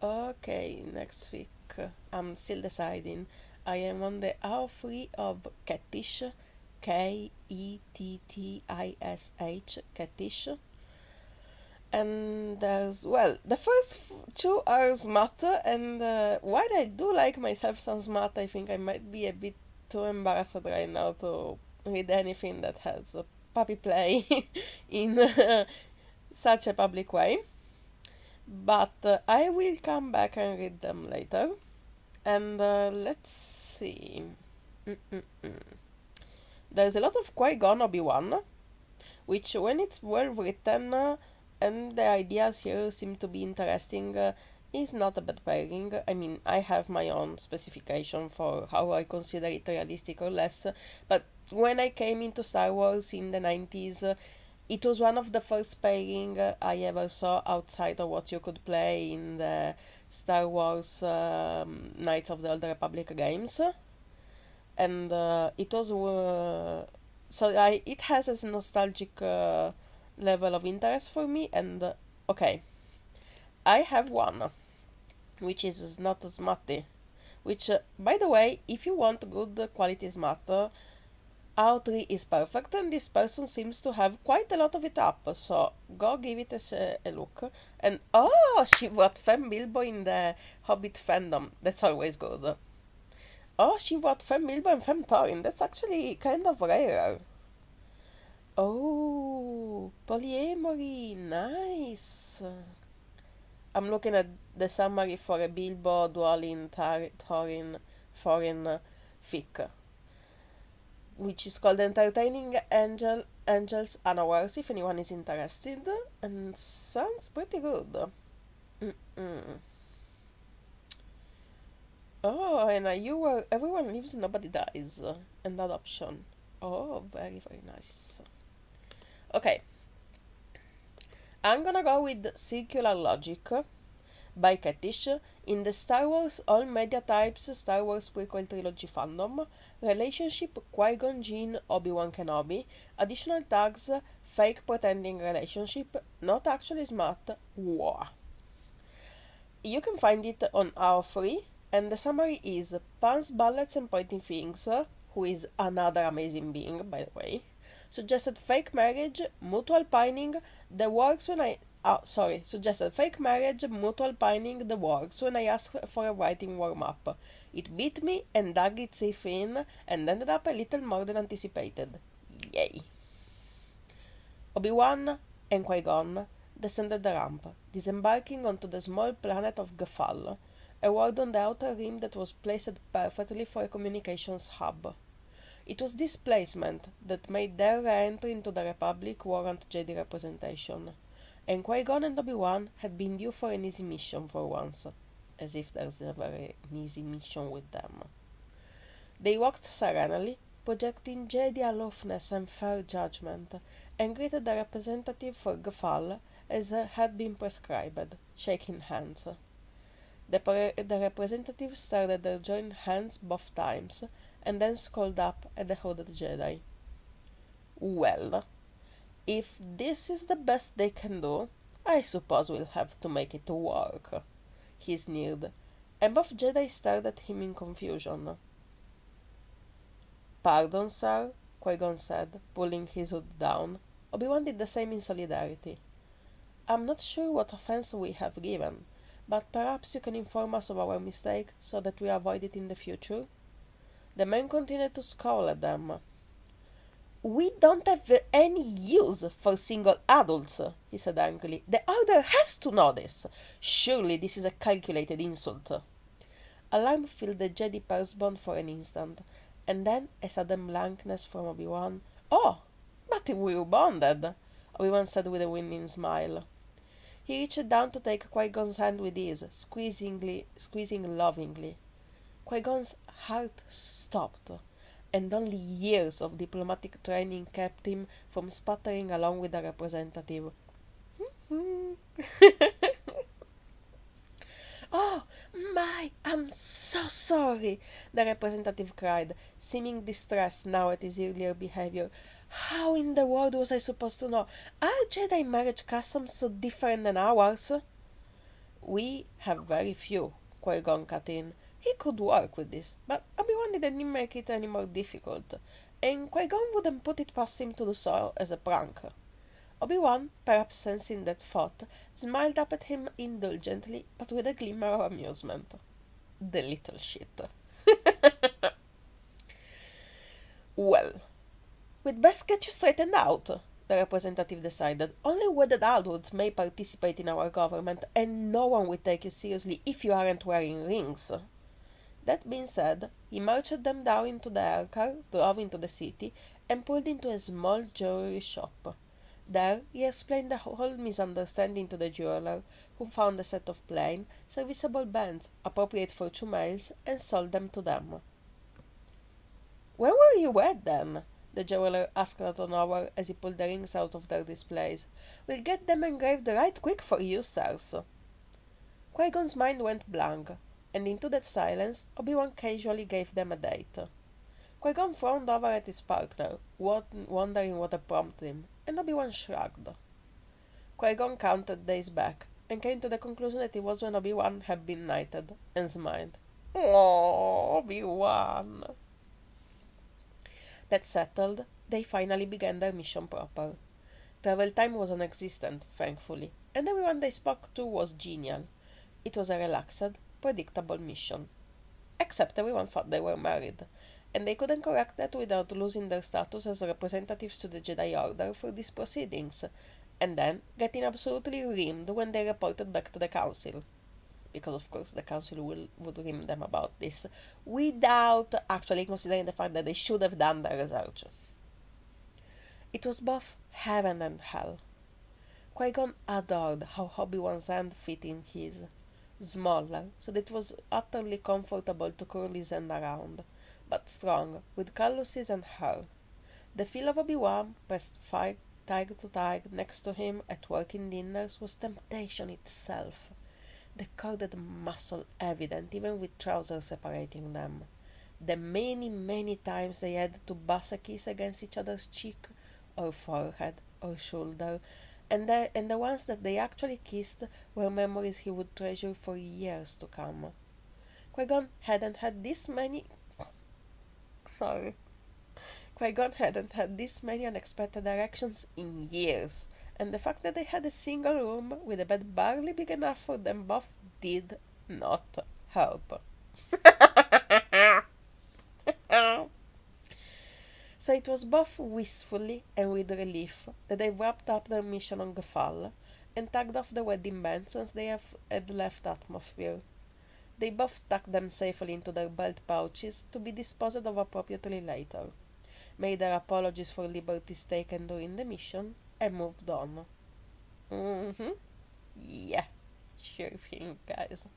Okay, next week. I'm still deciding. I am on the hour 3 of Kettish, Kettish, Kettish. And the first two are smart, and while I do like myself some smart, I think I might be a bit too embarrassed right now to read anything that has a puppy play in such a public way. But I will come back and read them later. And let's see. Mm-mm-mm. There's a lot of Qui-Gon Obi-Wan, which when it's well written and the ideas here seem to be interesting, is not a bad pairing. I mean, I have my own specification for how I consider it realistic or less, but when I came into Star Wars in the 90s, it was one of the first pairing I ever saw outside of what you could play in the Star Wars Knights of the Old Republic games, and it was it has a nostalgic level of interest for me. And okay, I have one which is not smarty, which by the way, if you want good quality smart, R3 is perfect, and this person seems to have quite a lot of it up, so go give it a look. And oh, she bought Fem Bilbo in the Hobbit fandom. That's always good. Oh, she bought Fem Bilbo and Fem Thorin. That's actually kind of rare. Oh, polyamory, nice. I'm looking at the summary for a Bilbo Dwalin Thorin foreign fic, which is called Entertaining Angels Unawares, if anyone is interested, and sounds pretty good. Mm-mm. Oh, and you were Everyone Lives, Nobody Dies, and adoption. Oh, very, very nice. Okay, I'm gonna go with Circular Logic by Kettish in the Star Wars All Media Types Star Wars Prequel Trilogy fandom. Relationship Qui-Gon Jinn Obi-Wan Kenobi. Additional tags fake pretending relationship, not actually smart, war. You can find it on our free, and the summary is Puns, Bullets, and Pointing Things, who is another amazing being, by the way. Suggested fake marriage, mutual pining, the works when I. Oh, sorry. Suggested fake marriage, mutual pining, the works when I asked for a writing warm up. It beat me and dug its teeth in and ended up a little more than anticipated. Yay. Obi-Wan and Qui-Gon descended the ramp, disembarking onto the small planet of Gefal, a world on the outer rim that was placed perfectly for a communications hub. It was this placement that made their re-entry into the Republic warrant Jedi representation, and Qui-Gon and Obi-Wan had been due for an easy mission for once, as if there's ever an easy mission with them. They walked serenely, projecting Jedi aloofness and fair judgment, and greeted the representative for Gefal as had been prescribed, shaking hands. The representative stared at their joined hands both times, and then scowled up at the hooded Jedi. Well, if this is the best they can do, I suppose we'll have to make it work, he sneered, and both Jedi stared at him in confusion. Pardon, sir, Qui-Gon said, pulling his hood down. Obi-Wan did the same in solidarity. I'm not sure what offense we have given, but perhaps you can inform us of our mistake so that we avoid it in the future? The man continued to scowl at them. We don't have any use for single adults, he said angrily. The Order has to know this. Surely this is a calculated insult. Alarm filled the Jedi purse-bond for an instant, and then a sudden blankness from Obi-Wan. Oh, but we were bonded, Obi-Wan said with a winning smile. He reached down to take Qui-Gon's hand with ease, squeezing lovingly. Qui-Gon's heart stopped, and only years of diplomatic training kept him from sputtering along with the representative. Oh, my, I'm so sorry, the representative cried, seeming distressed now at his earlier behavior. How in the world was I supposed to know? Are Jedi marriage customs so different than ours? We have very few, Qui-Gon cut in. He could work with this, but Obi-Wan didn't make it any more difficult, and Qui-Gon wouldn't put it past him to do so as a prank. Obi-Wan, perhaps sensing that thought, smiled up at him indulgently, but with a glimmer of amusement. The little shit. Well, we'd best get you straightened out, the representative decided. Only wedded adults may participate in our government, and no one will take you seriously if you aren't wearing rings. That being said, he marched them down into the air car, drove into the city, and pulled into a small jewelry shop. There, he explained the whole misunderstanding to the jeweler, who found a set of plain, serviceable bands appropriate for 2 males and sold them to them. When were you wed, then? The jeweler asked Ratonower as he pulled the rings out of their displays. We'll get them engraved right quick for you, sirs. Qui-Gon's mind went blank, and into that silence Obi-Wan casually gave them a date. Qui-Gon frowned over at his partner, wondering what had prompted him, and Obi-Wan shrugged. Qui-Gon counted days back, and came to the conclusion that it was when Obi-Wan had been knighted, and smiled. Oh, Obi-Wan! That settled, they finally began their mission proper. Travel time was non-existent, thankfully, and everyone they spoke to was genial. It was a relaxed, predictable mission. Except everyone thought they were married, and they couldn't correct that without losing their status as representatives to the Jedi Order for these proceedings, and then getting absolutely reamed when they reported back to the Council. Because of course the Council would ream them about this, without actually considering the fact that they should have done their research. It was both heaven and hell. Qui-Gon adored how Obi-Wan's hand fit in his. Smaller, so that it was utterly comfortable to curl his hand around, but strong, with calluses and hair. The feel of Obi-Wan, pressed thigh to thigh next to him at working dinners, was temptation itself. The corded muscle evident even with trousers separating them. The many times they had to buzz a kiss against each other's cheek, or forehead, or shoulder, and the ones that they actually kissed were memories he would treasure for years to come. Qui-Gon hadn't had this many unexpected erections in years, and the fact that they had a single room with a bed barely big enough for them both did not help. So it was both wistfully and with relief that they wrapped up their mission on Gefal and tugged off the wedding bands once they had left atmosphere. They both tucked them safely into their belt pouches to be disposed of appropriately later, made their apologies for liberties taken during the mission, and moved on. Yeah, sure thing, guys.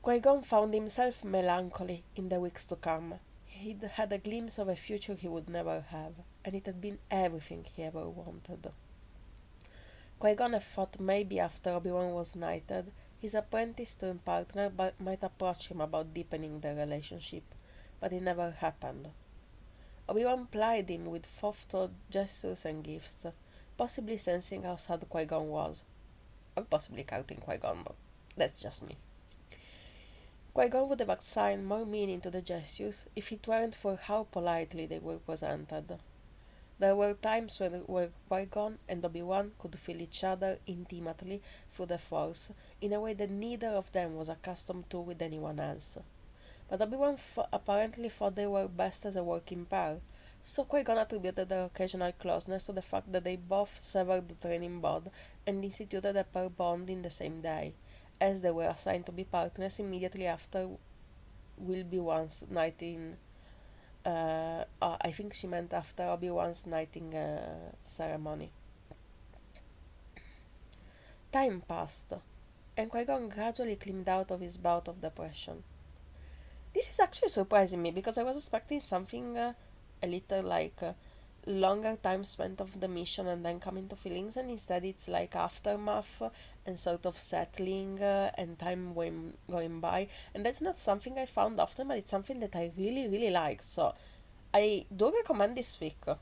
Qui-Gon found himself melancholy in the weeks to come. He'd had a glimpse of a future he would never have, and it had been everything he ever wanted. Qui-Gon had thought maybe after Obi-Wan was knighted, his apprentice turned partner might approach him about deepening their relationship, but it never happened. Obi-Wan plied him with forethought gestures and gifts, possibly sensing how sad Qui-Gon was. Or possibly counting Qui-Gon, but that's just me. Qui-Gon would have assigned more meaning to the gestures if it weren't for how politely they were presented. There were times where Qui-Gon and Obi-Wan could feel each other intimately through the Force in a way that neither of them was accustomed to with anyone else. But Obi-Wan apparently thought they were best as a working pair, so Qui-Gon attributed their occasional closeness to the fact that they both severed the training bod and instituted a pair bond in the same day, as they were assigned to be partners immediately after Obi-Wan's knighting. I think she meant after Obi-Wan's knighting ceremony. Time passed, and Qui-Gon gradually climbed out of his bout of depression. This is actually surprising me, because I was expecting something a little like longer time spent of the mission and then coming to feelings, and instead it's like aftermath and sort of settling and time going by, and that's not something I found often, but it's something that I really like, so I do recommend this fic.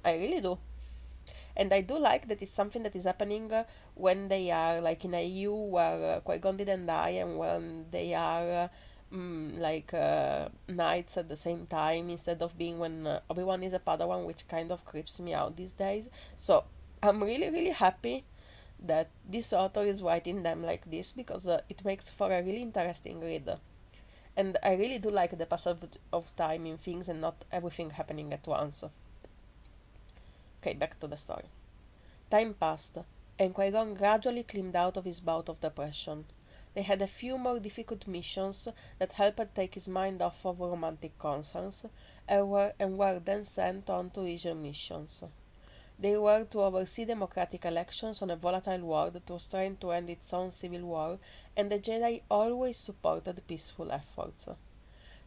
I really do. And I do like that it's something that is happening when they are like in a EU where Qui-Gon didn't die, and when they are knights at the same time, instead of being when Obi-Wan is a Padawan, which kind of creeps me out these days. So I'm really, really happy that this author is writing them like this, because it makes for a really interesting read. And I really do like the passage of time in things and not everything happening at once. Okay, back to the story. Time passed, and Qui-Gon gradually climbed out of his bout of depression. They had a few more difficult missions that helped take his mind off of romantic concerns, and were then sent on to leisure missions. They were to oversee democratic elections on a volatile world that was trying to end its own civil war, and the Jedi always supported peaceful efforts.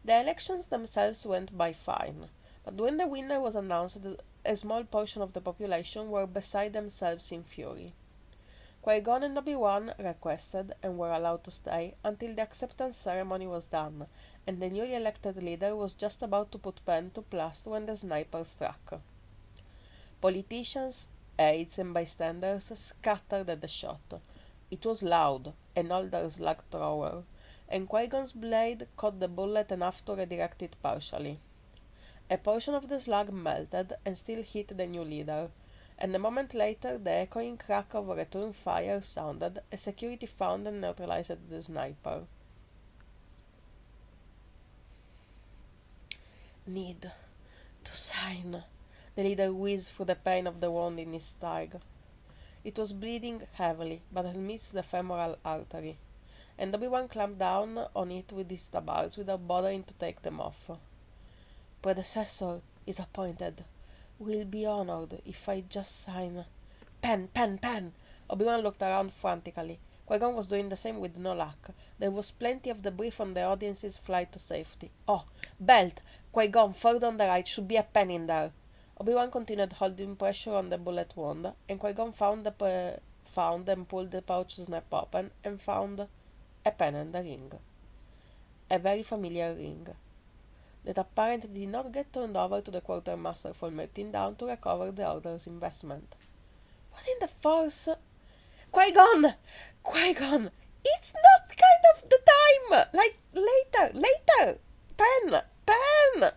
The elections themselves went by fine, but when the winner was announced, a small portion of the population were beside themselves in fury. Qui-Gon and Obi-Wan requested and were allowed to stay until the acceptance ceremony was done, and the newly elected leader was just about to put pen to plaster when the sniper struck. Politicians, aides, and bystanders scattered at the shot. It was loud, an older slug thrower, and Qui-Gon's blade caught the bullet enough to redirect it partially. A portion of the slug melted and still hit the new leader, and a moment later the echoing crack of return fire sounded as security found and neutralized the sniper. Need to sign. The leader wheezed through the pain of the wound in his thigh. It was bleeding heavily, but had missed the femoral artery, and Obi-Wan clamped down on it with his tabards without bothering to take them off. Predecessor is appointed. Will be honored if I just sign. Pen, pen, pen! Obi-Wan looked around frantically. Qui-Gon was doing the same with no luck. There was plenty of debris from the audience's flight to safety. Oh, belt! Qui-Gon, further on the right, should be a pen in there. Obi-Wan continued holding pressure on the bullet wound, and Qui-Gon found and pulled the pouch snap open and found a pen and a ring. A very familiar ring that apparently did not get turned over to the quartermaster for melting down to recover the order's investment. What in the force? Qui-Gon! Qui-Gon! It's not kind of the time! Like, later! Pen! Pen!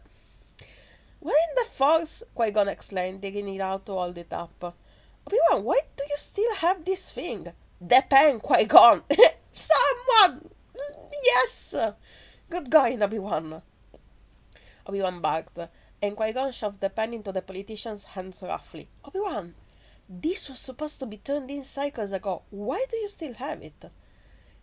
What in the force? Qui-Gon exclaimed, digging it out to hold it up. Obi-Wan, why do you still have this thing? The pen, Qui-Gon! Someone! Yes! Good going, Obi-Wan. Obi-Wan barked, and Qui-Gon shoved the pen into the politician's hands roughly. Obi-Wan, this was supposed to be turned in cycles ago. Why do you still have it?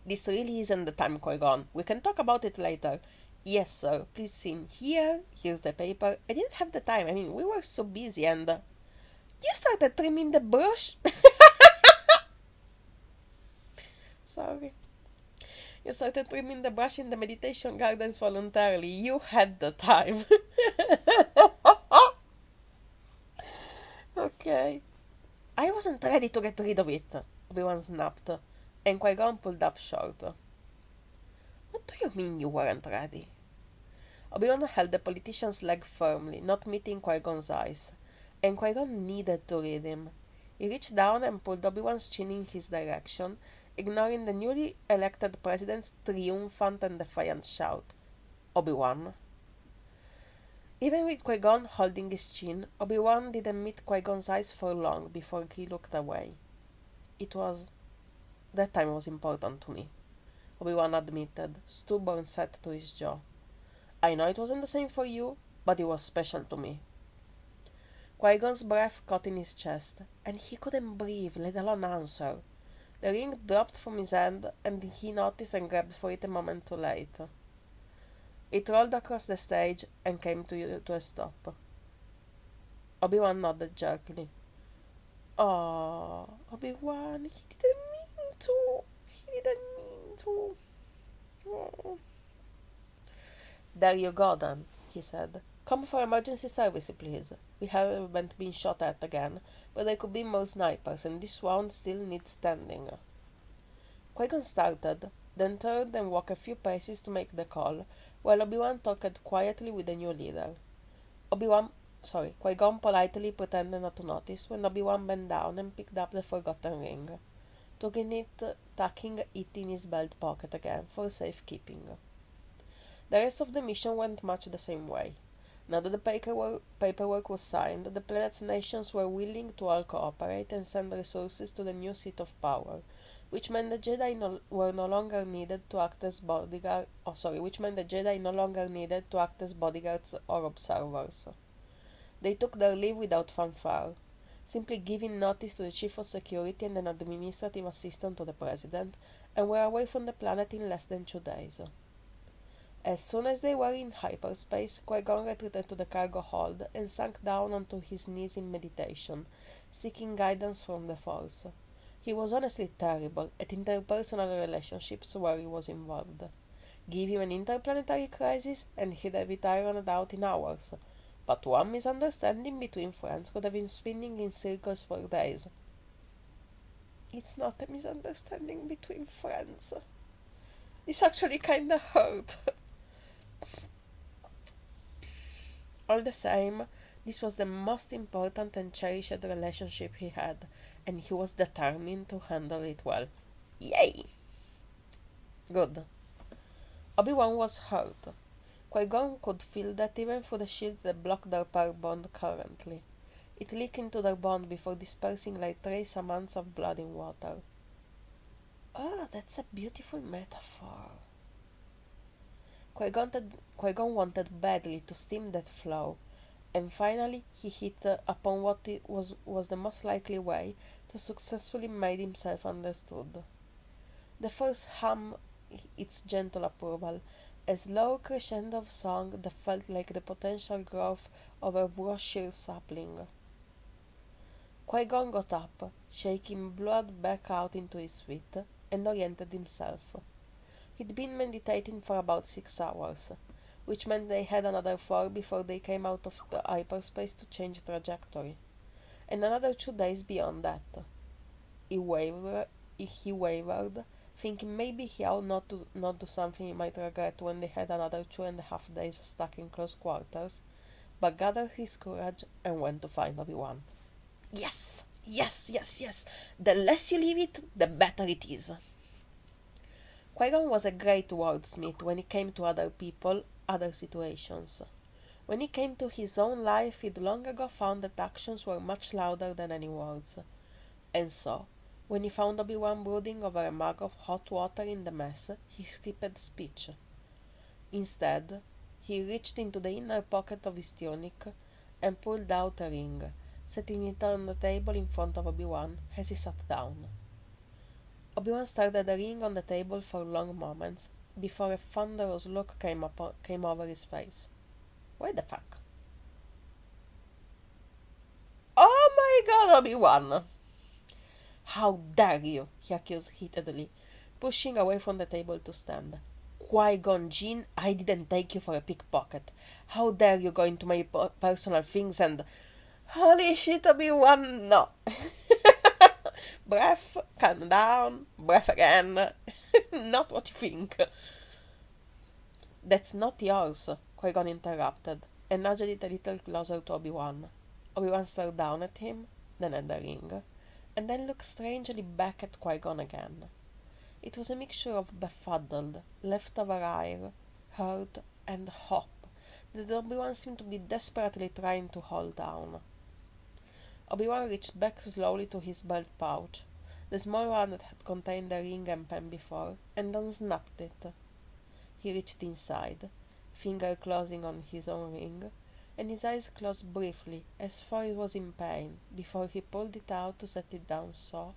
This really isn't the time, Qui-Gon. We can talk about it later. Yes, sir. Please sign here. Here's the paper. I didn't have the time. I mean, we were so busy and... You started trimming the brush? Sorry. You started trimming the brush in the meditation gardens voluntarily. You had the time. Okay. I wasn't ready to get rid of it, Obi-Wan snapped, and Qui-Gon pulled up short. What do you mean you weren't ready? Obi-Wan held the politician's leg firmly, not meeting Qui-Gon's eyes, and Qui-Gon needed to read him. He reached down and pulled Obi-Wan's chin in his direction, ignoring the newly elected president's triumphant and defiant shout. Obi-Wan. Even with Qui-Gon holding his chin, Obi-Wan didn't meet Qui-Gon's eyes for long before he looked away. That time was important to me, Obi-Wan admitted, stubborn set to his jaw. I know it wasn't the same for you, but it was special to me. Qui-Gon's breath caught in his chest, and he couldn't breathe, let alone answer. The ring dropped from his hand, and he noticed and grabbed for it a moment too late. It rolled across the stage and came to a stop. Obi-Wan nodded jerkily. Oh, Obi-Wan, he didn't mean to. Oh. There you go, then, he said. Come for emergency service, please. We haven't been shot at again, but there could be more snipers, and this wound still needs standing. Qui-Gon started, then turned and walked a few paces to make the call, while Obi-Wan talked quietly with the new leader. Obi-Wan, Qui-Gon politely pretended not to notice when Obi-Wan bent down and picked up the forgotten ring, tucking it in his belt pocket again for safekeeping. The rest of the mission went much the same way. Now that the paperwork was signed, the planet's nations were willing to all cooperate and send resources to the new seat of power, which meant the Jedi were no longer needed to act as bodyguards. Which meant the Jedi no longer needed to act as bodyguards or observers. They took their leave without fanfare, simply giving notice to the chief of security and an administrative assistant to the president, and were away from the planet in less than 2 days. As soon as they were in hyperspace, Qui-Gon retreated to the cargo hold and sank down onto his knees in meditation, seeking guidance from the Force. He was honestly terrible at interpersonal relationships where he was involved. Give him an interplanetary crisis and he'd have it ironed out in hours. But one misunderstanding between friends could have been spinning in circles for days. It's not a misunderstanding between friends. This actually kinda hurt. All the same, this was the most important and cherished relationship he had, and he was determined to handle it well. Yay! Good. Obi-Wan was hurt. Qui-Gon could feel that even through the shield that blocked their pair bond currently. It leaked into their bond before dispersing like trace amounts of blood in water. Oh, that's a beautiful metaphor. Qui-Gon wanted badly to stem that flow, and finally he hit upon what was the most likely way to successfully make himself understood. The Force hummed its gentle approval, a slow crescendo of song that felt like the potential growth of a sheer sapling. Qui-Gon got up, shaking blood back out into his feet, and oriented himself. He'd been meditating for about 6 hours, which meant they had another 4 before they came out of the hyperspace to change trajectory, and another 2 days beyond that. He wavered, thinking maybe he ought not do something he might regret when they had another 2.5 days stuck in close quarters, but gathered his courage and went to find Obi-Wan. Yes! Yes, yes, yes! The less you leave it, the better it is. Qui-Gon was a great wordsmith when it came to other people, other situations. When it came to his own life, he'd long ago found that actions were much louder than any words. And so, when he found Obi-Wan brooding over a mug of hot water in the mess, he skipped speech. Instead, he reached into the inner pocket of his tunic and pulled out a ring, setting it on the table in front of Obi-Wan as he sat down. Obi-Wan stared at the ring on the table for long moments before a thunderous look came over his face. Why the fuck? Oh my god, Obi-Wan! How dare you, he accused heatedly, pushing away from the table to stand. Qui-Gon Jinn, I didn't take you for a pickpocket. How dare you go into my personal things and... Holy shit, Obi-Wan, no! Breath, calm down, breath again. Not what you think. That's not yours, Qui-Gon interrupted, and nudged it a little closer to Obi-Wan. Obi-Wan stared down at him, then at the ring, and then looked strangely back at Qui-Gon again. It was a mixture of befuddled, leftover ire, hurt, and hope that Obi-Wan seemed to be desperately trying to hold down. Obi-Wan reached back slowly to his belt pouch, the small one that had contained the ring and pen before, and unsnapped it. He reached inside, finger closing on his own ring, and his eyes closed briefly as though he was in pain, before he pulled it out to set it down so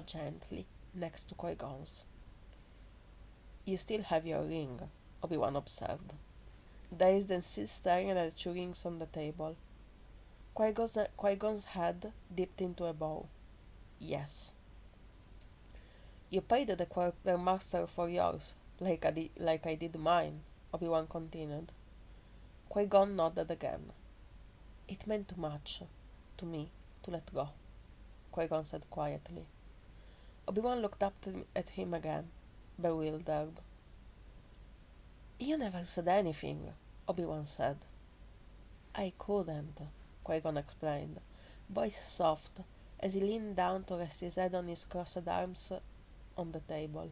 gently, next to Qui-Gon's. You still have your ring, Obi-Wan observed, dazed and still staring at the 2 rings on the table. Qui-Gon's head dipped into a bow. Yes. You paid the quartermaster for yours, like I did mine, Obi-Wan continued. Qui-Gon nodded again. It meant too much to me to let go, Qui-Gon said quietly. Obi-Wan looked up at him again, bewildered. You never said anything, Obi-Wan said. I couldn't, Qui-Gon explained, voice soft, as he leaned down to rest his head on his crossed arms on the table.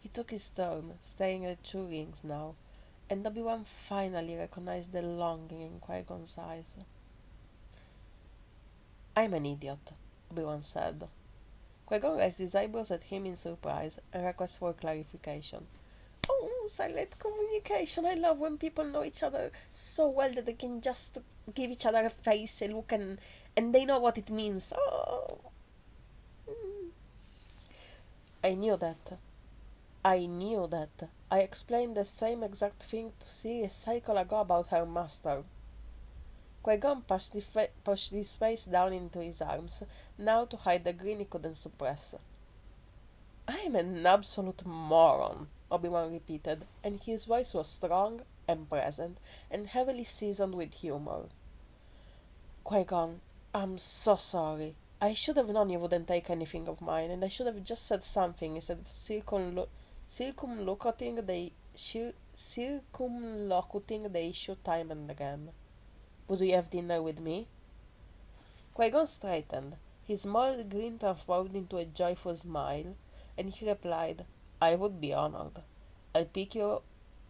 He took his turn, staring at the 2 rings now, and Obi-Wan finally recognized the longing in Qui-Gon's eyes. I'm an idiot, Obi-Wan said. Qui-Gon raised his eyebrows at him in surprise and requested for clarification. Oh, silent communication. I love when people know each other so well that they can just give each other a face, a look, and they know what it means. Oh. I knew that. I knew that. I explained the same exact thing to Siri a cycle ago about her master. Qui-Gon pushed his face down into his arms, now to hide the grin he couldn't suppress. I'm an absolute moron, Obi-Wan repeated, and his voice was strong and present, and heavily seasoned with humor. Qui-Gon, I'm so sorry. I should have known you wouldn't take anything of mine, and I should have just said something instead of circumlocuting the issue time and again. Would you have dinner with me? Qui-Gon straightened. His mild grin transformed into a joyful smile, and he replied, I would be honored. I'll pick you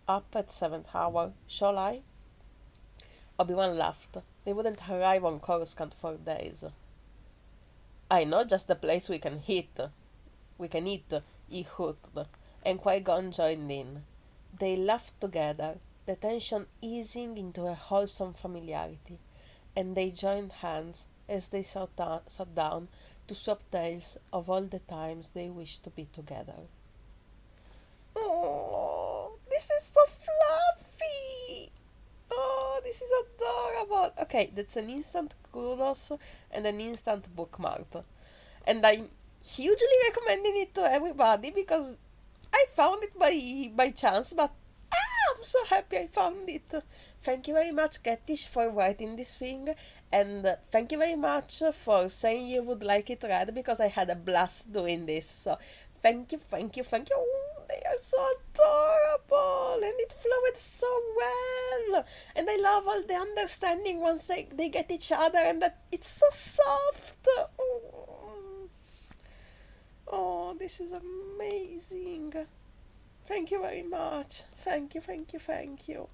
up at 7th hour, shall I? Obi-Wan laughed. They wouldn't arrive on Coruscant for days. I know just the place we can eat, he hooted, and Qui-Gon joined in. They laughed together, the tension easing into a wholesome familiarity, and they joined hands as they sat down to swap tales of all the times they wished to be together. Oh, this is so fluffy! Oh, this is adorable! Okay, that's an instant kudos and an instant bookmark. And I'm hugely recommending it to everybody because I found it by chance, but I'm so happy I found it. Thank you very much, Kettish, for writing this thing, and thank you very much for saying you would like it read because I had a blast doing this. So, thank you, thank you, thank you. Oh, they are so adorable, and it flowed so well. And I love all the understanding once they get each other, and that it's so soft. Oh, this is amazing. Thank you very much. Thank you, thank you, thank you.